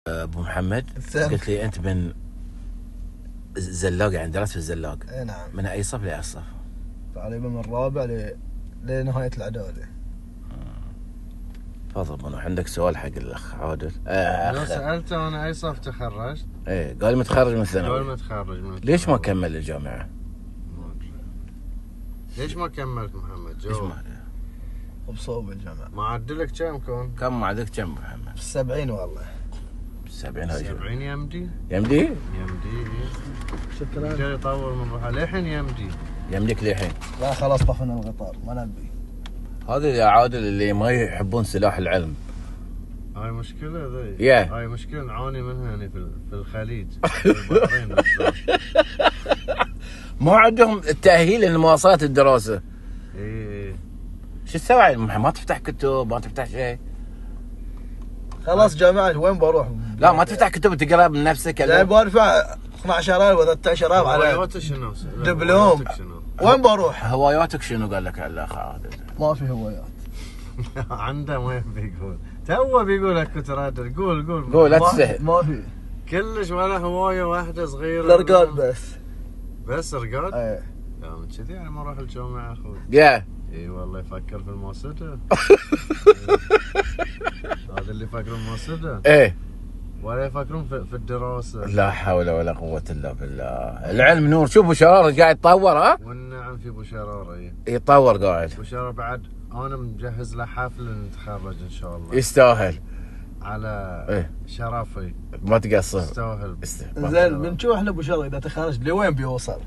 ابو محمد، السلام. قلت لي انت من الزلاق، يعني درست في الزلاق. اي نعم. من اي صف لاي صف؟ تقريبا من الرابع لنهاية الاعدادي. تفضل منو، عندك سؤال حق الاخ عادل؟ لو سألته انا اي صف تخرجت؟ ايه قال متخرج من الثانوي. قال متخرج من ليش ما كمل الجامعة؟ ما أدري. ليش ما كملت محمد؟ ليش جاوب. ما وبصوب الجامعة. معدلك كم كون؟ كم معدك كم محمد؟ 70 والله. 70 هاي 70 يمدي؟ يمدي؟ يمدي. شكرا. يقدر يطول من روحه للحين يمدي. يمديك للحين. لا خلاص طفنا القطار ما نبي. هذا يا عادل اللي ما يحبون سلاح العلم. هاي مشكلة ذي. Yeah. هاي مشكلة نعاني منها يعني في الخليج. في البحرين بالذات. ما عندهم التأهيل لمواصلة الدراسة. ايه. شو تسوي؟ ما تفتح كتب، ما تفتح شيء. خلاص جامعة وين بروح؟ لا ما تفتح كتب تقرا بنفسك. يعني بدفع 12,000 و 13,000 على هواياتك شنو؟ دبلوم. هواياتك شنو؟ وين بروح؟ هواياتك شنو قال لك الاخ عادل؟ ما في هوايات. عنده وين بيقول؟ تو بيقول لك كنت رادر. قول قول لا ما- تستحي. ما في. كلش ولا هوايه واحده صغيره؟ الارقاد بس. بس رقاد؟ ايه. لا من كذي يعني ما اروح الجامعه اخوي. يا اي والله يفكر في الموسده. هذا اللي يفكرون الموسده ايه. ولا يفكرون في الدراسه. لا حول ولا قوة الا بالله. العلم نور. شوف ابو شرار قاعد يتطور. ها والنعم في ابو شراره. اي يتطور قاعد. ابو شراره بعد انا مجهز له حفل نتخرج ان شاء الله. يستاهل. على إيه. شرفي. ما تقصر. يستاهل. زين بنشوف احنا ابو شر اذا تخرج لوين بيوصل.